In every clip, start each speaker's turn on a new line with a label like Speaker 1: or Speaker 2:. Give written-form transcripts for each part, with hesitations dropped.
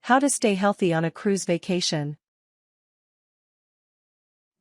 Speaker 1: How to stay healthy on a cruise vacation.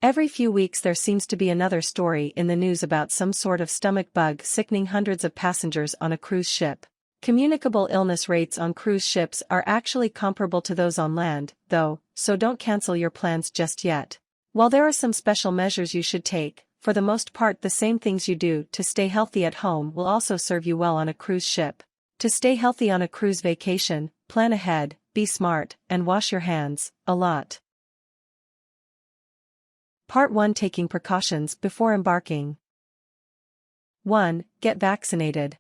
Speaker 1: Every few weeks there seems to be another story in the news about some sort of stomach bug sickening hundreds of passengers on a cruise ship. Communicable illness rates on cruise ships are actually comparable to those on land, though, so don't cancel your plans just yet. While there are some special measures you should take, for the most part the same things you do to stay healthy at home will also serve you well on a cruise ship. To stay healthy on a cruise vacation, plan ahead, be smart, and wash your hands a lot. Part 1: Taking precautions before embarking. 1. Get vaccinated.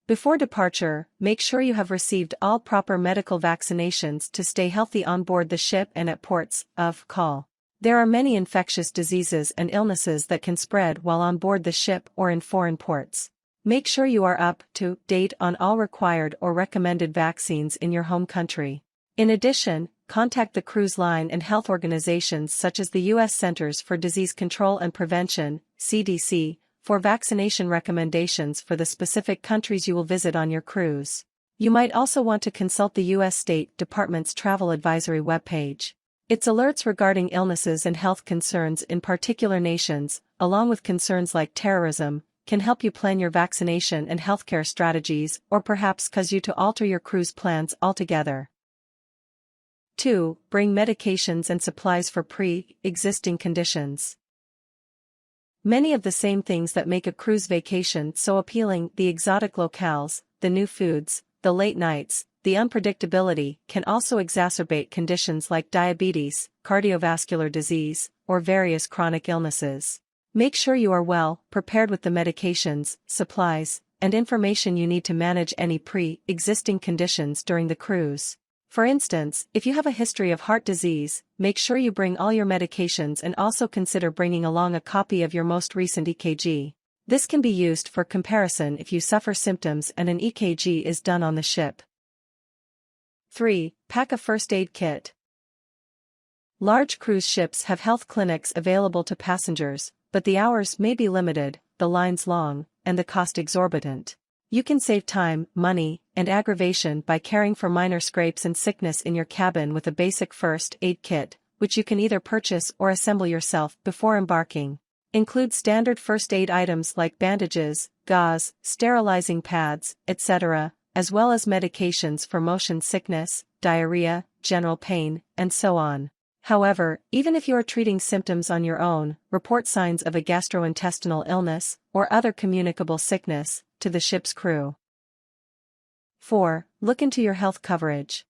Speaker 1: Before departure, make sure you have received all proper medical vaccinations to stay healthy on board the ship and at ports of call. There are many infectious diseases and illnesses that can spread while on board the ship or in foreign ports. Make sure you are up to date on all required or recommended vaccines in your home country. In addition, contact the cruise line and health organizations such as the U.S. Centers for Disease Control and Prevention, CDC, for vaccination recommendations for the specific countries you will visit on your cruise. You might also want to consult the U.S. State Department's travel advisory webpage. Its alerts regarding illnesses and health concerns in particular nations, along with concerns like terrorism, can help you plan your vaccination and healthcare strategies or perhaps cause you to alter your cruise plans altogether. 2. Bring medications and supplies for pre-existing conditions. Many of the same things that make a cruise vacation so appealing, the exotic locales, the new foods, the late nights, the unpredictability, can also exacerbate conditions like diabetes, cardiovascular disease, or various chronic illnesses. Make sure you are well prepared with the medications, supplies, and information you need to manage any pre-existing conditions during the cruise. For instance, if you have a history of heart disease, make sure you bring all your medications and also consider bringing along a copy of your most recent EKG. This can be used for comparison if you suffer symptoms and an EKG is done on the ship. 3. Pack a first aid kit. Large cruise ships have health clinics available to passengers, but the hours may be limited, the lines long, and the cost exorbitant. You can save time, money, and aggravation by caring for minor scrapes and sickness in your cabin with a basic first aid kit, which you can either purchase or assemble yourself before embarking. Include standard first aid items like bandages, gauze, sterilizing pads, etc., as well as medications for motion sickness, diarrhea, general pain, and so on. However, even if you are treating symptoms on your own, report signs of a gastrointestinal illness or other communicable sickness to the ship's crew. 4. Look into your health coverage.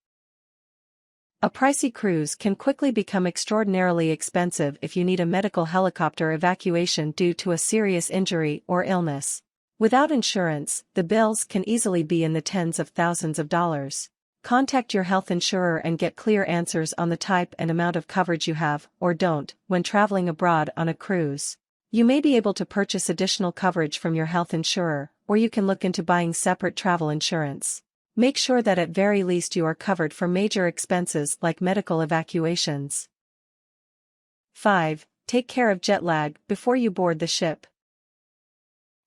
Speaker 1: A pricey cruise can quickly become extraordinarily expensive if you need a medical helicopter evacuation due to a serious injury or illness. Without insurance, the bills can easily be in the tens of thousands of dollars. Contact your health insurer and get clear answers on the type and amount of coverage you have, or don't, when traveling abroad on a cruise. You may be able to purchase additional coverage from your health insurer, or you can look into buying separate travel insurance. Make sure that at very least you are covered for major expenses like medical evacuations. 5. Take care of jet lag before you board the ship.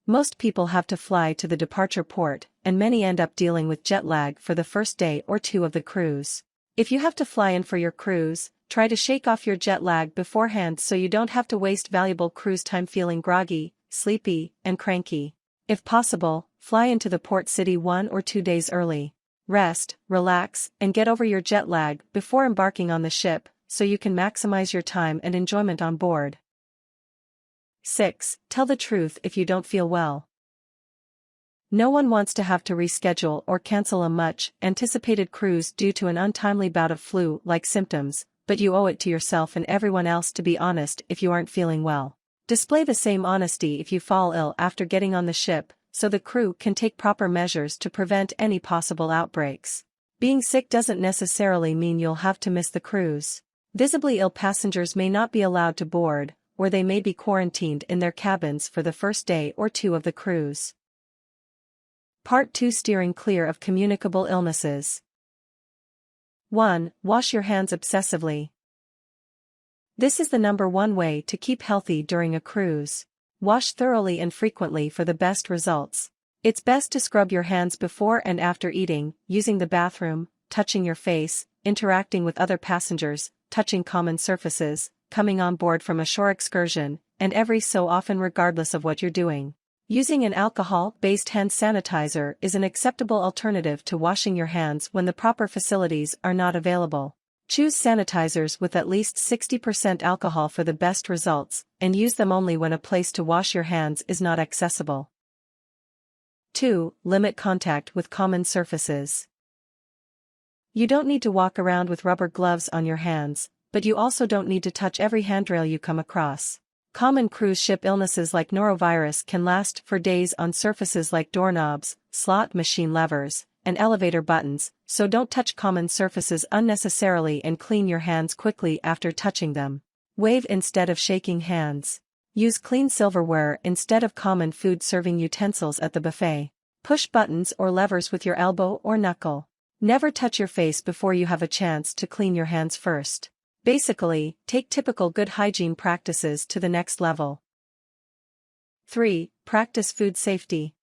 Speaker 1: Most people have to fly to the departure port, and many end up dealing with jet lag for the first day or two of the cruise. If you have to fly in for your cruise, try to shake off your jet lag beforehand so you don't have to waste valuable cruise time feeling groggy, sleepy, and cranky. If possible, fly into the port city 1 or 2 days early. Rest, relax, and get over your jet lag before embarking on the ship, so you can maximize your time and enjoyment on board. 6. Tell the truth if you don't feel well. No one wants to have to reschedule or cancel a much-anticipated cruise due to an untimely bout of flu-like symptoms, but you owe it to yourself and everyone else to be honest if you aren't feeling well. Display the same honesty if you fall ill after getting on the ship, so the crew can take proper measures to prevent any possible outbreaks. Being sick doesn't necessarily mean you'll have to miss the cruise. Visibly ill passengers may not be allowed to board, or they may be quarantined in their cabins for the first day or two of the cruise. Part 2: Steering clear of communicable illnesses. 1. Wash your hands obsessively. This is the #1 way to keep healthy during a cruise. Wash thoroughly and frequently for the best results. It's best to scrub your hands before and after eating, using the bathroom, touching your face, interacting with other passengers, touching common surfaces, coming on board from a shore excursion, and every so often regardless of what you're doing. Using an alcohol-based hand sanitizer is an acceptable alternative to washing your hands when the proper facilities are not available. Choose sanitizers with at least 60% alcohol for the best results, and use them only when a place to wash your hands is not accessible. 2. Limit contact with common surfaces. You don't need to walk around with rubber gloves on your hands, but you also don't need to touch every handrail you come across. Common cruise ship illnesses like norovirus can last for days on surfaces like doorknobs, slot machine levers, and elevator buttons, so don't touch common surfaces unnecessarily and clean your hands quickly after touching them. Wave instead of shaking hands. Use clean silverware instead of common food-serving utensils at the buffet. Push buttons or levers with your elbow or knuckle. Never touch your face before you have a chance to clean your hands first. Basically, take typical good hygiene practices to the next level. 3. Practice food safety.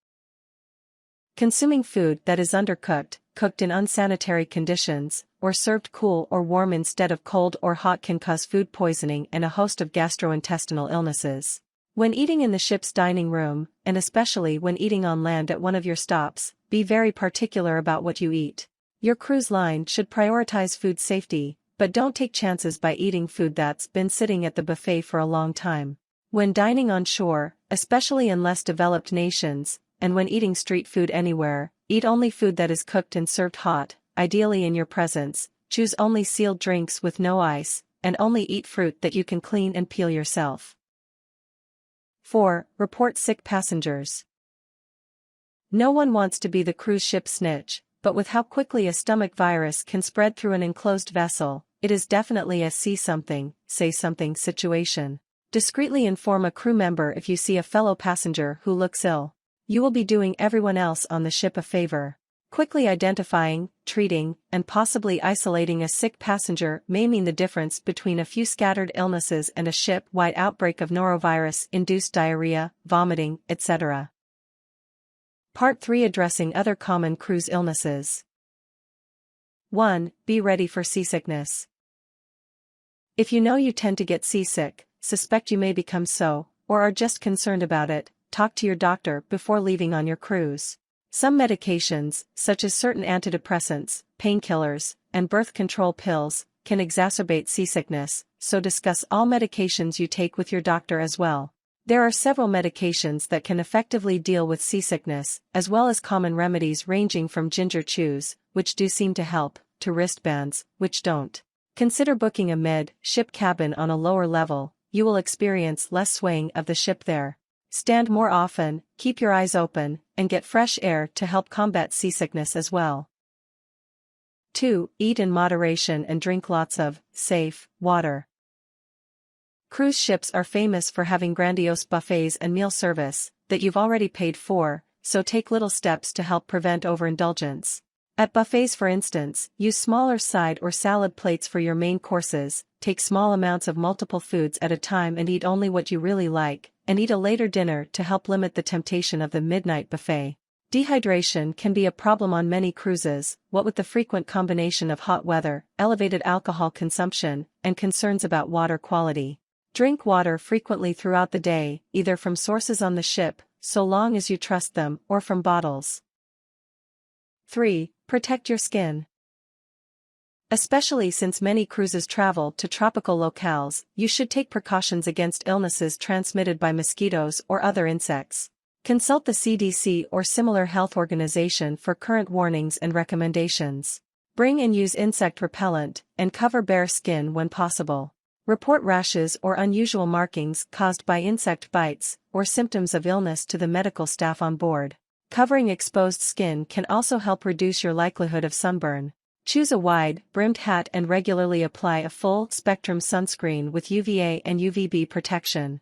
Speaker 1: Consuming food that is undercooked, cooked in unsanitary conditions, or served cool or warm instead of cold or hot can cause food poisoning and a host of gastrointestinal illnesses. When eating in the ship's dining room, and especially when eating on land at one of your stops, be very particular about what you eat. Your cruise line should prioritize food safety, but don't take chances by eating food that's been sitting at the buffet for a long time. When dining on shore, especially in less developed nations, and when eating street food anywhere, eat only food that is cooked and served hot, ideally in your presence, choose only sealed drinks with no ice, and only eat fruit that you can clean and peel yourself. 4. Report sick passengers. No one wants to be the cruise ship snitch, but with how quickly a stomach virus can spread through an enclosed vessel, it is definitely a see something, say something situation. Discreetly inform a crew member if you see a fellow passenger who looks ill. You will be doing everyone else on the ship a favor. Quickly identifying, treating, and possibly isolating a sick passenger may mean the difference between a few scattered illnesses and a ship-wide outbreak of norovirus-induced diarrhea, vomiting, etc. Part 3. Addressing other common cruise illnesses. 1. Be ready for seasickness. If you know you tend to get seasick, suspect you may become so, or are just concerned about it, talk to your doctor before leaving on your cruise. Some medications, such as certain antidepressants, painkillers, and birth control pills, can exacerbate seasickness, so discuss all medications you take with your doctor as well. There are several medications that can effectively deal with seasickness, as well as common remedies ranging from ginger chews, which do seem to help, to wristbands, which don't. Consider booking a mid-ship cabin on a lower level. You will experience less swaying of the ship there. Stand more often, keep your eyes open, and get fresh air to help combat seasickness as well. 2. Eat in moderation and drink lots of safe water. Cruise ships are famous for having grandiose buffets and meal service that you've already paid for, so take little steps to help prevent overindulgence. At buffets, for instance, use smaller side or salad plates for your main courses, take small amounts of multiple foods at a time and eat only what you really like, and eat a later dinner to help limit the temptation of the midnight buffet. Dehydration can be a problem on many cruises, what with the frequent combination of hot weather, elevated alcohol consumption, and concerns about water quality. Drink water frequently throughout the day, either from sources on the ship, so long as you trust them, or from bottles. 3. Protect your skin. Especially since many cruises travel to tropical locales, you should take precautions against illnesses transmitted by mosquitoes or other insects. Consult the CDC or similar health organization for current warnings and recommendations. Bring and use insect repellent, and cover bare skin when possible. Report rashes or unusual markings caused by insect bites, or symptoms of illness to the medical staff on board. Covering exposed skin can also help reduce your likelihood of sunburn. Choose a wide-brimmed hat and regularly apply a full-spectrum sunscreen with UVA and UVB protection.